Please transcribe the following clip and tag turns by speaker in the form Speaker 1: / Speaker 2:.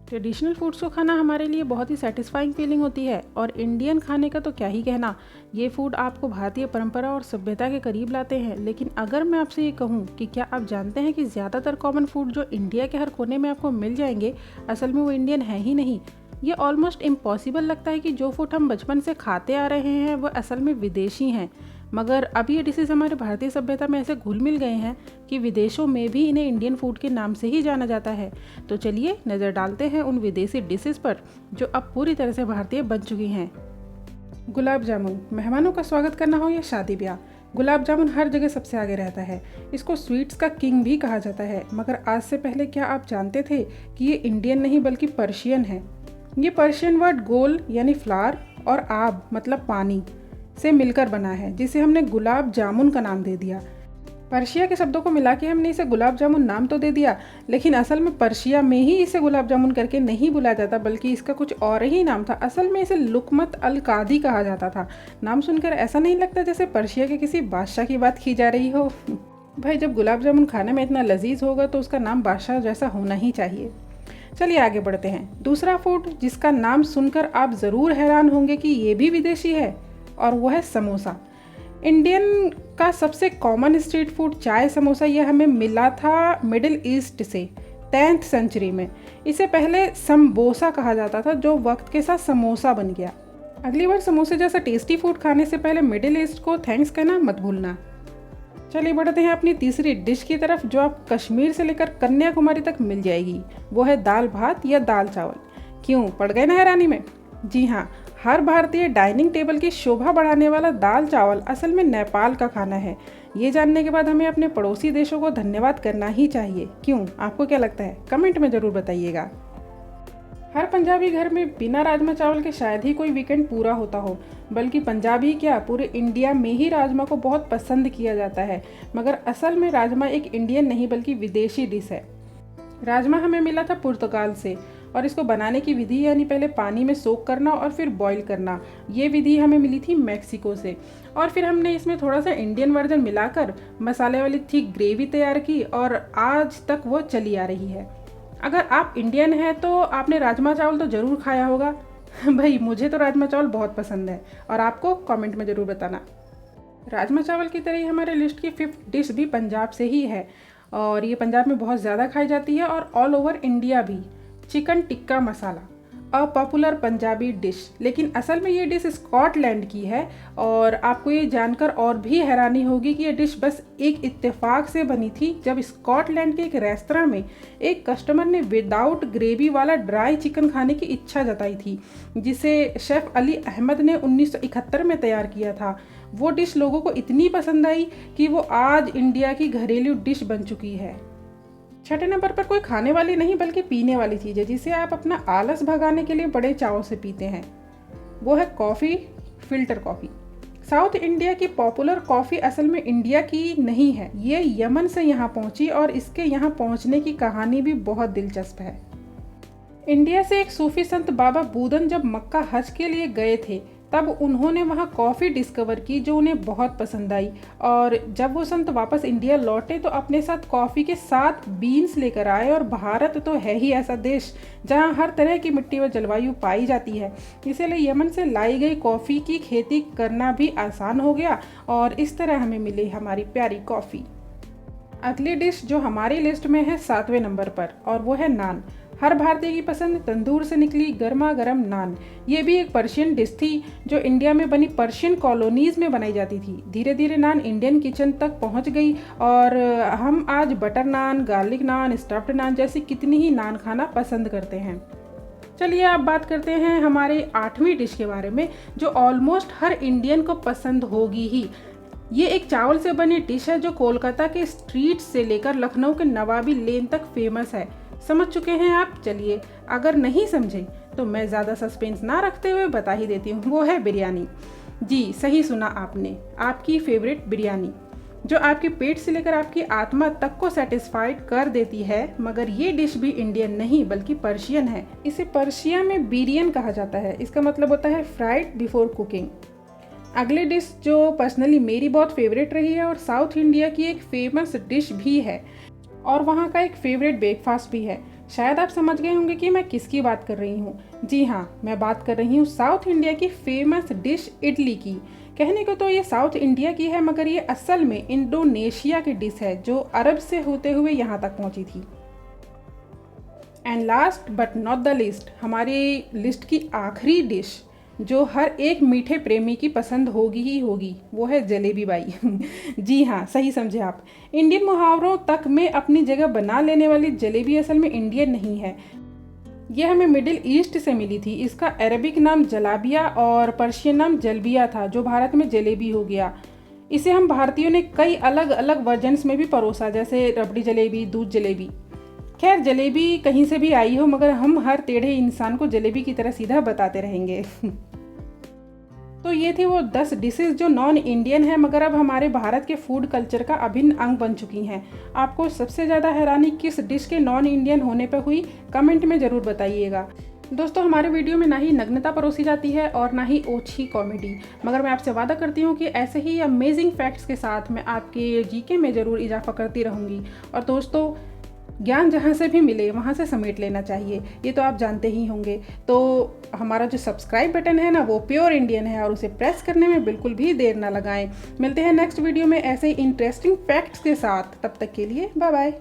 Speaker 1: Traditional foods को खाना हमारे लिए बहुत ही सेटिस्फाइंग फीलिंग होती है और इंडियन खाने का तो क्या ही कहना। ये फूड आपको भारतीय परंपरा और सभ्यता के करीब लाते हैं। लेकिन अगर मैं आपसे ये कहूँ कि क्या आप जानते हैं कि ज़्यादातर कॉमन फूड जो इंडिया के हर कोने में आपको मिल जाएंगे, असल में वो इंडियन है ही नहीं। ये ऑलमोस्ट इम्पॉसिबल लगता है कि जो फूड हम बचपन से खाते आ रहे हैं वो असल में विदेशी हैं। मगर अब ये डिशेज़ हमारे भारतीय सभ्यता में ऐसे घुल मिल गए हैं कि विदेशों में भी इन्हें इंडियन फूड के नाम से ही जाना जाता है। तो चलिए नज़र डालते हैं उन विदेशी डिशेज़ पर जो अब पूरी तरह से भारतीय बन चुकी हैं। गुलाब जामुन, मेहमानों का स्वागत करना हो या शादी ब्याह, गुलाब जामुन हर जगह सबसे आगे रहता है। इसको स्वीट्स का किंग भी कहा जाता है। मगर आज से पहले क्या आप जानते थे कि ये इंडियन नहीं बल्कि पर्शियन है। ये पर्शियन वर्ड गोल यानी फ्लावर और आब मतलब पानी से मिलकर बना है, जिसे हमने गुलाब जामुन का नाम दे दिया। पर्शिया के शब्दों को मिला के हमने इसे गुलाब जामुन नाम तो दे दिया, लेकिन असल में पर्शिया में ही इसे गुलाब जामुन करके नहीं बुलाया जाता, बल्कि इसका कुछ और ही नाम था। असल में इसे लुकमत अल कादी कहा जाता था। नाम सुनकर ऐसा नहीं लगता जैसे पर्शिया के किसी बादशाह की बात की जा रही हो। भाई, जब गुलाब जामुन खाने में इतना लजीज होगा तो उसका नाम बादशाह जैसा होना ही चाहिए। चलिए आगे बढ़ते हैं। दूसरा फूड जिसका नाम सुनकर आप ज़रूर हैरान होंगे कि ये भी विदेशी है, और वो है समोसा। इंडियन का सबसे कॉमन स्ट्रीट फूड चाय समोसा ये हमें मिला था मिडिल ईस्ट से 10th सेंचुरी में। इसे पहले समबोसा कहा जाता था, जो वक्त के साथ समोसा बन गया। अगली बार समोसे जैसा टेस्टी फूड खाने से पहले मिडिल ईस्ट को थैंक्स कहना मत भूलना। चलिए बढ़ते हैं अपनी तीसरी डिश की तरफ, जो आप कश्मीर से लेकर कन्याकुमारी तक मिल जाएगी। वो है दाल भात या दाल चावल। क्यों पड़ गए ना हैरानी में? जी हाँ, हर भारतीय डाइनिंग टेबल की शोभा बढ़ाने वाला दाल चावल असल में नेपाल का खाना है। ये जानने के बाद हमें अपने पड़ोसी देशों को धन्यवाद करना ही चाहिए। क्यों, आपको क्या लगता है? कमेंट में ज़रूर बताइएगा। हर पंजाबी घर में बिना राजमा चावल के शायद ही कोई वीकेंड पूरा होता हो, बल्कि पंजाबी क्या पूरे इंडिया में ही राजमा को बहुत पसंद किया जाता है। मगर असल में राजमा एक इंडियन नहीं बल्कि विदेशी डिश है। राजमा हमें मिला था पुर्तगाल से, और इसको बनाने की विधि यानी पहले पानी में सोक करना और फिर बॉईल करना, ये विधि हमें मिली थी मैक्सिको से। और फिर हमने इसमें थोड़ा सा इंडियन वर्जन मिलाकर मसाले वाली थिक ग्रेवी तैयार की और आज तक वो चली आ रही है। अगर आप इंडियन हैं तो आपने राजमा चावल तो ज़रूर खाया होगा। भाई, मुझे तो राजमा चावल बहुत पसंद है, और आपको कमेंट में ज़रूर बताना। राजमा चावल की तरह ही हमारे लिस्ट की 5th डिश भी पंजाब से ही है, और ये पंजाब में बहुत ज़्यादा खाई जाती है और ऑल ओवर इंडिया भी। Chicken tikka masala, a popular Punjabi dish, लेकिन असल में ये डिश स्कॉटलैंड की है। और आपको ये जानकर और भी हैरानी होगी कि ये डिश बस एक इत्तेफाक से बनी थी, जब स्कॉटलैंड के एक रेस्तरां में एक कस्टमर ने विदाउट ग्रेवी वाला ड्राई चिकन खाने की इच्छा जताई थी, जिसे शेफ़ अली अहमद ने 1971 में तैयार किया था। वो डिश लोगों को इतनी पसंद आई कि वो आज इंडिया की घरेलू डिश बन चुकी है। छठे नंबर पर कोई खाने वाली नहीं बल्कि पीने वाली चीज़ है, जिसे आप अपना आलस भगाने के लिए बड़े चाव से पीते हैं। वो है coffee, filter coffee. South India की पॉपुलर कॉफ़ी असल में इंडिया की नहीं है, ये यमन से यहाँ पहुँची, और इसके यहाँ पहुँचने की कहानी भी बहुत दिलचस्प है। इंडिया से एक सूफी संत बाबा बूदन जब मक्का हज के लिए गए थे, तब उन्होंने वहाँ कॉफ़ी डिस्कवर की जो उन्हें बहुत पसंद आई। और जब वो संत वापस इंडिया लौटे तो अपने साथ कॉफ़ी के 7 बीन्स लेकर आए। और भारत तो है ही ऐसा देश जहाँ हर तरह की मिट्टी व जलवायु पाई जाती है, इसीलिए यमन से लाई गई कॉफ़ी की खेती करना भी आसान हो गया, और इस तरह हमें मिली हमारी प्यारी कॉफ़ी। अगली डिश जो हमारी लिस्ट में है 7वें नंबर पर, और वो है नान। हर भारतीय की पसंद तंदूर से निकली गर्मा गर्म नान। ये भी एक पर्शियन डिश थी जो इंडिया में बनी पर्शियन कॉलोनीज़ में बनाई जाती थी। धीरे धीरे नान इंडियन किचन तक पहुंच गई, और हम आज बटर नान, गार्लिक नान, स्टफ्ड नान जैसी कितनी ही नान खाना पसंद करते हैं। चलिए अब बात करते हैं हमारी 8वीं डिश के बारे में, जो ऑलमोस्ट हर इंडियन को पसंद होगी ही। ये एक चावल से बनी डिश है जो कोलकाता के स्ट्रीट से लेकर लखनऊ के नवाबी लेन तक फेमस है। समझ चुके हैं आप? चलिए, अगर नहीं समझे तो मैं ज़्यादा सस्पेंस ना रखते हुए बता ही देती हूँ। वो है बिरयानी। जी, सही सुना आपने, आपकी फेवरेट बिरयानी, जो आपके पेट से लेकर आपकी आत्मा तक को सेटिस्फाइड कर देती है। मगर ये डिश भी इंडियन नहीं बल्कि पर्शियन है। इसे पर्शिया में बिरियन कहा जाता है। इसका मतलब होता है फ्राइड बिफोर कुकिंग। अगली डिश जो पर्सनली मेरी बहुत फेवरेट रही है और साउथ इंडिया की एक फेमस डिश भी है, और वहाँ का एक फेवरेट ब्रेकफास्ट भी है, शायद आप समझ गए होंगे कि मैं किसकी बात कर रही हूँ। जी हाँ, मैं बात कर रही हूँ साउथ इंडिया की फेमस डिश इडली की। कहने को तो ये साउथ इंडिया की है, मगर ये असल में इंडोनेशिया की डिश है जो अरब से होते हुए यहाँ तक पहुँची थी। And last but not the list, हमारी लिस्ट की आखिरी डिश जो हर एक मीठे प्रेमी की पसंद होगी ही होगी, वो है जलेबी बाई। जी हाँ, सही समझे आप। इंडियन मुहावरों तक में अपनी जगह बना लेने वाली जलेबी असल में इंडियन नहीं है। यह हमें मिडिल ईस्ट से मिली थी। इसका अरबिक नाम जलाबिया और पर्शियन नाम जलबिया था, जो भारत में जलेबी हो गया। इसे हम भारतीयों ने कई अलग अलग वर्जन्स में भी परोसा, जैसे रबड़ी जलेबी, दूध जलेबी। खैर, जलेबी कहीं से भी आई हो, मगर हम हर टेढ़े इंसान को जलेबी की तरह सीधा बताते रहेंगे। तो ये थी वो 10 डिशेस जो नॉन इंडियन है, मगर अब हमारे भारत के फूड कल्चर का अभिन्न अंग बन चुकी हैं। आपको सबसे ज़्यादा हैरानी किस डिश के नॉन इंडियन होने पर हुई, कमेंट में ज़रूर बताइएगा। दोस्तों, हमारे वीडियो में ना ही नग्नता परोसी जाती है और ना ही ओछी कॉमेडी, मगर मैं आपसे वादा करती हूँ कि ऐसे ही अमेजिंग फैक्ट्स के साथ मैं आपके जीके में ज़रूर इजाफा करती रहूँगी। और दोस्तों, ज्ञान जहाँ से भी मिले वहाँ से समेट लेना चाहिए, ये तो आप जानते ही होंगे। तो हमारा जो सब्सक्राइब बटन है ना, वो प्योर इंडियन है और उसे प्रेस करने में बिल्कुल भी देर ना लगाएं। मिलते हैं नेक्स्ट वीडियो में ऐसे ही इंटरेस्टिंग फैक्ट्स के साथ। तब तक के लिए बाय बाय।